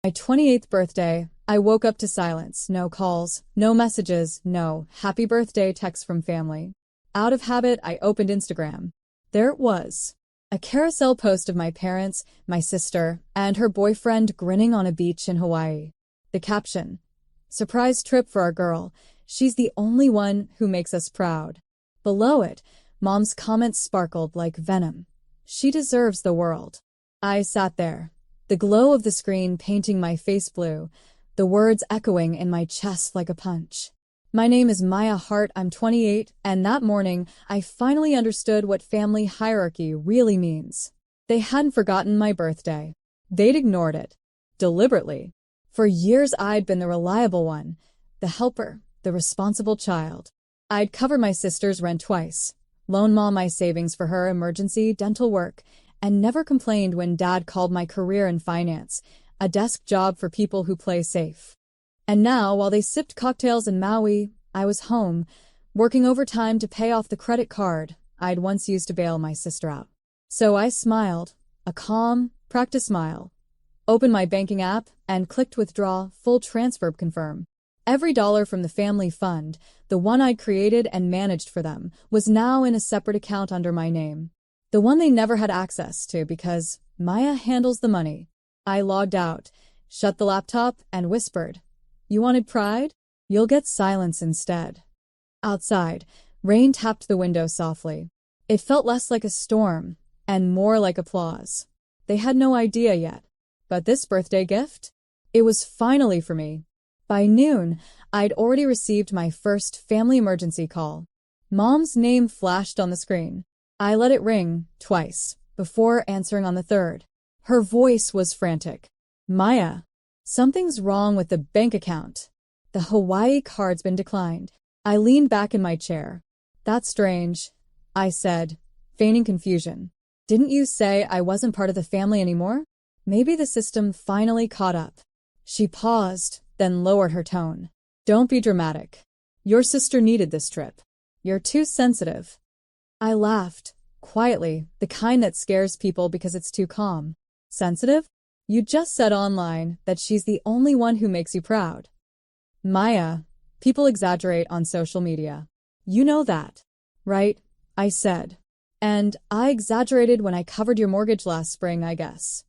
My 28th birthday, I woke up to silence. No calls, no messages, no happy birthday texts from family. Out of habit, I opened Instagram. There it was. A carousel post of my parents, my sister, and her boyfriend grinning on a beach in Hawaii. The caption: "Surprise trip for our girl. She's the only one who makes us proud." Below it, Mom's comments sparkled like venom. "She deserves the world." I sat there, the glow of the screen painting my face blue, the words echoing in my chest like a punch. My name is Maya Hart, I'm 28, and that morning, I finally understood what family hierarchy really means. They hadn't forgotten my birthday. They'd ignored it. Deliberately. For years I'd been the reliable one, the helper, the responsible child. I'd covered my sister's rent twice, loaned Mom my savings for her emergency dental work, and never complained when Dad called my career in finance a desk job for people who play safe. And now, while they sipped cocktails in Maui, I was home, working overtime to pay off the credit card I'd once used to bail my sister out. So I smiled, a calm, practice smile, opened my banking app, and clicked withdraw, full transfer confirm. Every dollar from the family fund, the one I'd created and managed for them, was now in a separate account under my name. The one they never had access to because Maya handles the money. I logged out, shut the laptop, and whispered, "You wanted pride? You'll get silence instead." Outside, rain tapped the window softly. It felt less like a storm and more like applause. They had no idea yet. But this birthday gift? It was finally for me. By noon, I'd already received my first family emergency call. Mom's name flashed on the screen. I let it ring twice before answering on the third. Her voice was frantic. "Maya, something's wrong with the bank account. The Hawaii card's been declined." I leaned back in my chair. "That's strange," I said, feigning confusion. "Didn't you say I wasn't part of the family anymore? Maybe the system finally caught up." She paused, then lowered her tone. "Don't be dramatic. Your sister needed this trip. You're too sensitive." I laughed, quietly, the kind that scares people because it's too calm. "Sensitive? You just said online that she's the only one who makes you proud." "Maya, people exaggerate on social media. You know that, right?" I said. "And I exaggerated when I covered your mortgage last spring, I guess."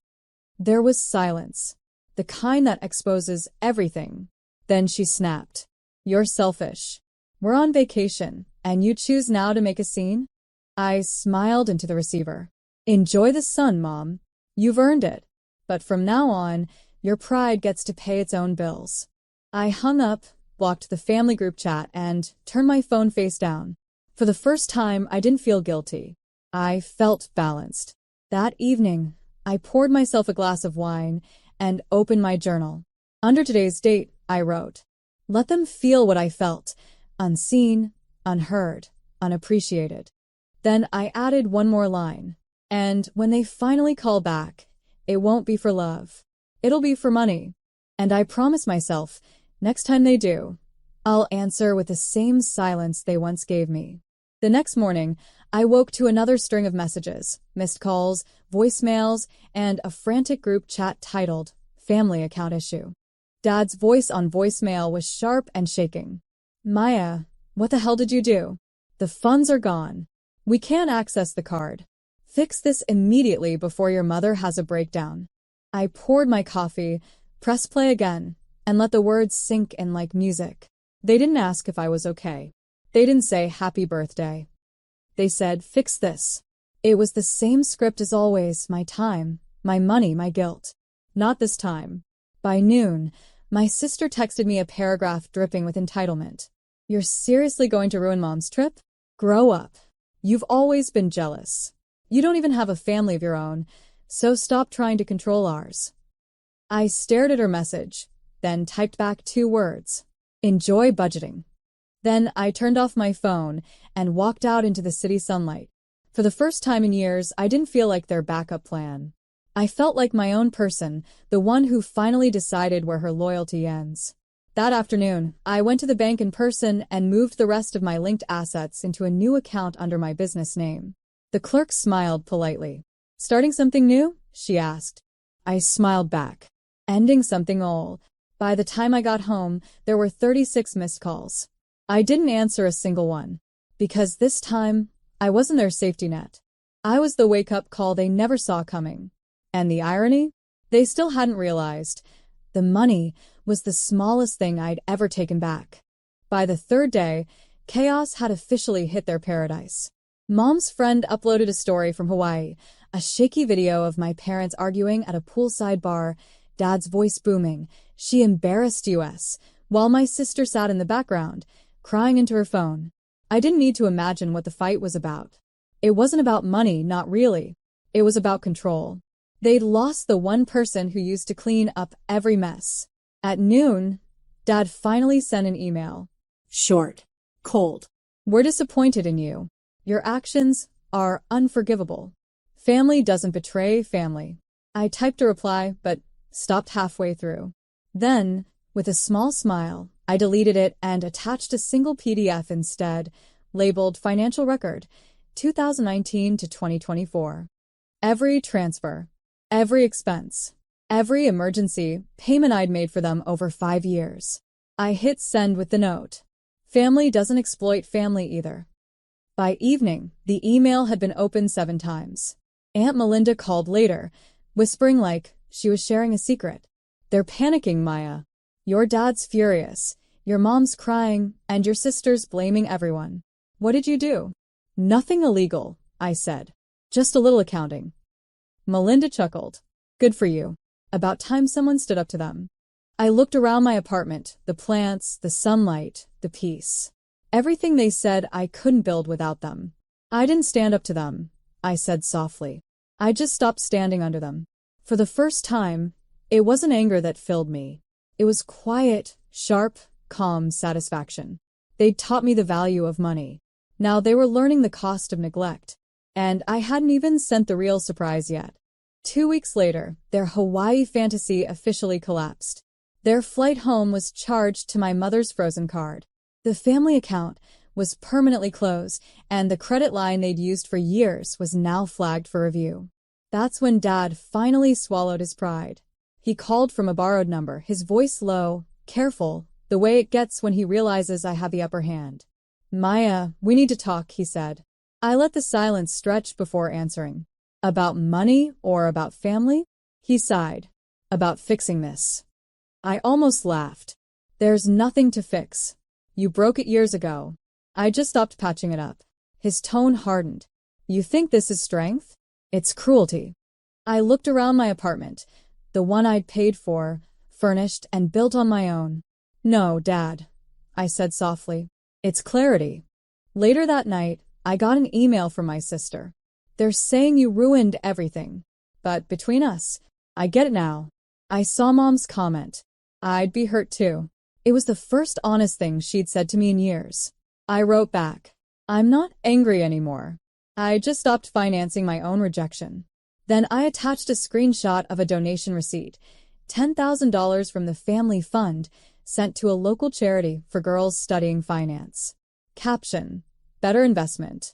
There was silence, the kind that exposes everything. Then she snapped. "You're selfish. We're on vacation, and you choose now to make a scene?" I smiled into the receiver. "Enjoy the sun, Mom. You've earned it. But from now on, your pride gets to pay its own bills." I hung up, blocked the family group chat, and turned my phone face down. For the first time, I didn't feel guilty. I felt balanced. That evening, I poured myself a glass of wine and opened my journal. Under today's date, I wrote, "Let them feel what I felt, unseen, unheard, unappreciated." Then I added one more line. "And when they finally call back, it won't be for love. It'll be for money." And I promised myself, next time they do, I'll answer with the same silence they once gave me. The next morning, I woke to another string of messages, missed calls, voicemails, and a frantic group chat titled, "Family Account Issue." Dad's voice on voicemail was sharp and shaking. "Maya, what the hell did you do? The funds are gone. We can't access the card. Fix this immediately before your mother has a breakdown." I poured my coffee, pressed play again, and let the words sink in like music. They didn't ask if I was okay. They didn't say happy birthday. They said, "Fix this." It was the same script as always, my time, my money, my guilt. Not this time. By noon, my sister texted me a paragraph dripping with entitlement. "You're seriously going to ruin Mom's trip? Grow up. You've always been jealous. You don't even have a family of your own, so stop trying to control ours." I stared at her message, then typed back 2 words. "Enjoy budgeting." Then I turned off my phone and walked out into the city sunlight. For the first time in years, I didn't feel like their backup plan. I felt like my own person, the one who finally decided where her loyalty ends. That afternoon, I went to the bank in person and moved the rest of my linked assets into a new account under my business name. The clerk smiled politely. "Starting something new?" she asked. I smiled back. ending something old. By the time I got home, there were 36 missed calls. I didn't answer a single one. Because this time, I wasn't their safety net. I was the wake-up call they never saw coming. And the irony? They still hadn't realized. The money was the smallest thing I'd ever taken back. By the third day, chaos had officially hit their paradise. Mom's friend uploaded a story from Hawaii, a shaky video of my parents arguing at a poolside bar, Dad's voice booming. She embarrassed us, while my sister sat in the background, crying into her phone. I didn't need to imagine what the fight was about. It wasn't about money, not really. It was about control. They'd lost the one person who used to clean up every mess. At noon, Dad finally sent an email. Short. Cold. We're disappointed in you. Your actions are unforgivable. Family doesn't betray family. I typed a reply, but stopped halfway through. Then, with a small smile, I deleted it and attached a single PDF instead, labeled Financial Record, 2019 to 2024. Every transfer, every expense, every emergency payment I'd made for them over 5 years. I hit send with the note. Family doesn't exploit family either. By evening, the email had been opened 7 times. Aunt Melinda called later, whispering like she was sharing a secret. They're panicking, Maya. Your dad's furious, your mom's crying, and your sister's blaming everyone. What did you do? Nothing illegal, I said. Just a little accounting. Melinda chuckled. Good for you. About time someone stood up to them. I looked around my apartment, the plants, the sunlight, the peace. Everything they said I couldn't build without them. I didn't stand up to them, I said softly. I just stopped standing under them. For the first time, it wasn't anger that filled me. It was quiet, sharp, calm satisfaction. They'd taught me the value of money. Now they were learning the cost of neglect. And I hadn't even sent the real surprise yet. 2 weeks later, their Hawaii fantasy officially collapsed. Their flight home was charged to my mother's frozen card. The family account was permanently closed, and the credit line they'd used for years was now flagged for review. That's when Dad finally swallowed his pride. He called from a borrowed number, his voice low, careful, the way it gets when he realizes I have the upper hand. Maya, we need to talk, he said. I let the silence stretch before answering. About money or about family? He sighed. About fixing this. I almost laughed. There's nothing to fix. You broke it years ago. I just stopped patching it up. His tone hardened. You think this is strength? It's cruelty. I looked around my apartment, the one I'd paid for, furnished and built on my own. No, Dad, I said softly. It's clarity. Later that night, I got an email from my sister. They're saying you ruined everything. But between us, I get it now. I saw Mom's comment. I'd be hurt too. It was the first honest thing she'd said to me in years. I wrote back. I'm not angry anymore. I just stopped financing my own rejection. Then I attached a screenshot of a donation receipt, $10,000 from the family fund, sent to a local charity for girls studying finance. Caption: better investment.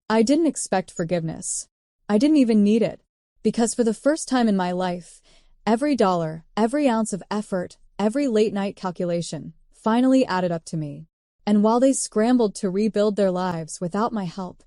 I didn't expect forgiveness. I didn't even need it. Because for the first time in my life, every dollar, every ounce of effort, every late-night calculation finally added up to me. And while they scrambled to rebuild their lives without my help,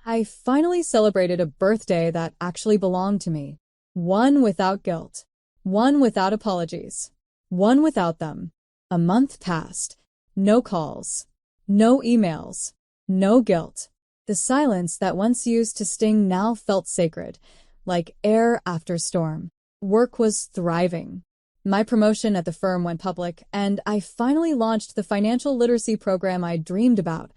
I finally celebrated a birthday that actually belonged to me. One without guilt. One without apologies. One without them. A month passed. No calls. No emails. No guilt. The silence that once used to sting now felt sacred, like air after storm. Work was thriving. My promotion at the firm went public, and I finally launched the financial literacy program I dreamed about,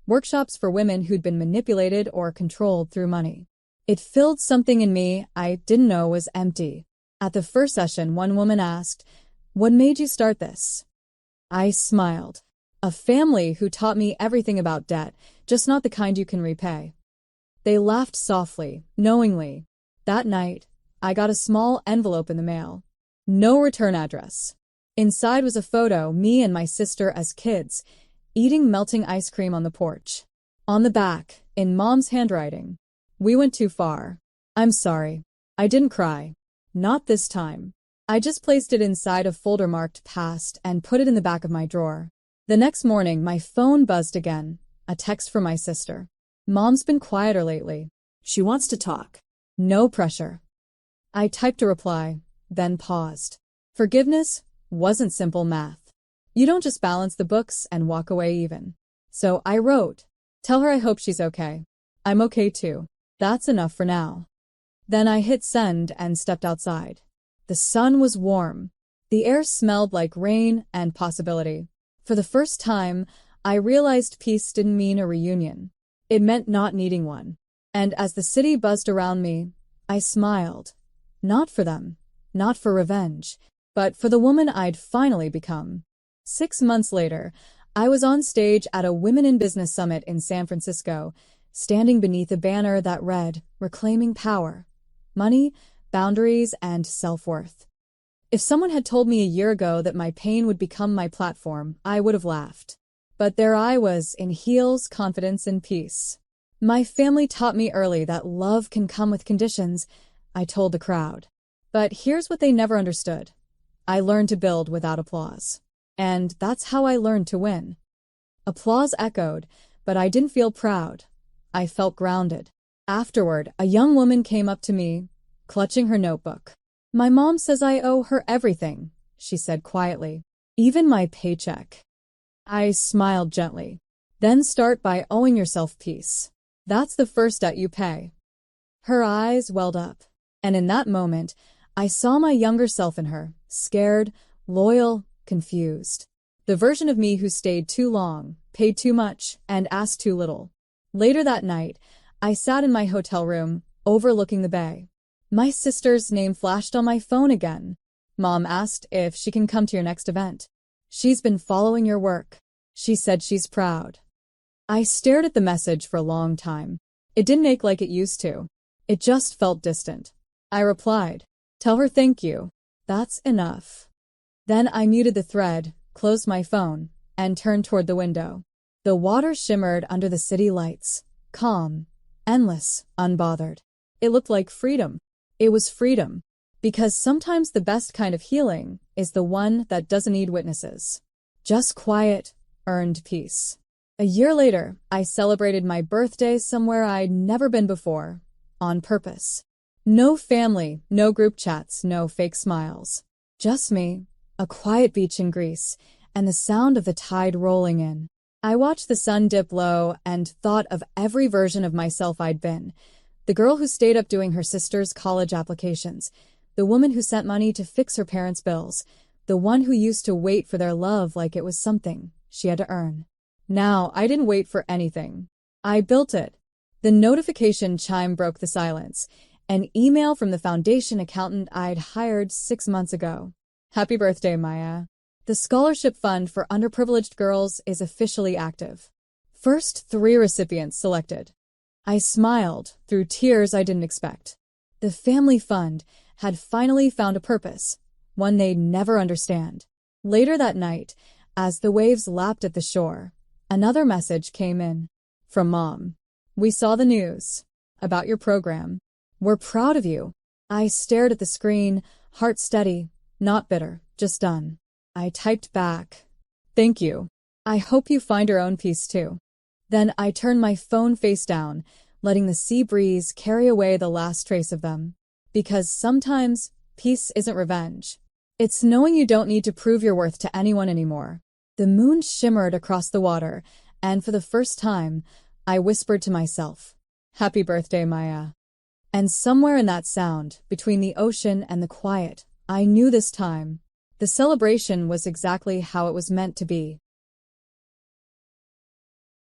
workshops for women who'd been manipulated or controlled through money. It filled something in me I didn't know was empty. At the first session, one woman asked, "What made you start this?" I smiled. A family who taught me everything about debt, just not the kind you can repay. They laughed softly, knowingly. That night, I got a small envelope in the mail. No return address. Inside was a photo, me and my sister as kids, eating melting ice cream on the porch. On the back, in Mom's handwriting, "We went too far. I'm sorry. I didn't cry. Not this time." I just placed it inside a folder marked past and put it in the back of my drawer. The next morning, my phone buzzed again. A text from my sister. Mom's been quieter lately. She wants to talk. No pressure. I typed a reply, then paused. Forgiveness wasn't simple math. You don't just balance the books and walk away even. So I wrote, tell her I hope she's okay. I'm okay too. That's enough for now. Then I hit send and stepped outside. The sun was warm. The air smelled like rain and possibility. For the first time, I realized peace didn't mean a reunion. It meant not needing one. And as the city buzzed around me, I smiled. Not for them, not for revenge, but for the woman I'd finally become. 6 months later, I was on stage at a Women in Business Summit in San Francisco, standing beneath a banner that read, Reclaiming Power, Money, Boundaries, and Self-Worth. If someone had told me a year ago that my pain would become my platform, I would have laughed. But there I was, in heels, confidence, and peace. My family taught me early that love can come with conditions, I told the crowd. But here's what they never understood. I learned to build without applause. And that's how I learned to win. Applause echoed, but I didn't feel proud. I felt grounded. Afterward, a young woman came up to me, clutching her notebook. My mom says I owe her everything, she said quietly. Even my paycheck. I smiled gently. Then start by owing yourself peace. That's the first debt you pay. Her eyes welled up, and in that moment, I saw my younger self in her, scared, loyal, confused. The version of me who stayed too long, paid too much, and asked too little. Later that night, I sat in my hotel room, overlooking the bay. My sister's name flashed on my phone again. Mom asked if she can come to your next event. She's been following your work. She said she's proud. I stared at the message for a long time. It didn't ache like it used to. It just felt distant. I replied, tell her thank you. That's enough. Then I muted the thread, closed my phone, and turned toward the window. The water shimmered under the city lights, calm, endless, unbothered. It looked like freedom. It was freedom. Because sometimes the best kind of healing is the one that doesn't need witnesses. Just quiet, earned peace. A year later, I celebrated my birthday somewhere I'd never been before, on purpose. No family, no group chats, no fake smiles. Just me, a quiet beach in Greece, and the sound of the tide rolling in. I watched the sun dip low and thought of every version of myself I'd been. The girl who stayed up doing her sister's college applications, the woman who sent money to fix her parents' bills, the one who used to wait for their love like it was something she had to earn. Now, I didn't wait for anything. I built it. The notification chime broke the silence. An email from the foundation accountant I'd hired 6 months ago. Happy birthday, Maya. The scholarship fund for underprivileged girls is officially active. First 3 recipients selected. I smiled through tears I didn't expect. The family fund had finally found a purpose, one they'd never understand. Later that night, as the waves lapped at the shore, another message came in. From Mom. We saw the news. About your program. We're proud of you. I stared at the screen, heart steady, not bitter, just done. I typed back. Thank you. I hope you find your own peace too. Then I turned my phone face down, letting the sea breeze carry away the last trace of them. Because sometimes, peace isn't revenge. It's knowing you don't need to prove your worth to anyone anymore. The moon shimmered across the water, and for the first time, I whispered to myself, Happy birthday, Maya. And somewhere in that sound, between the ocean and the quiet, I knew this time. The celebration was exactly how it was meant to be.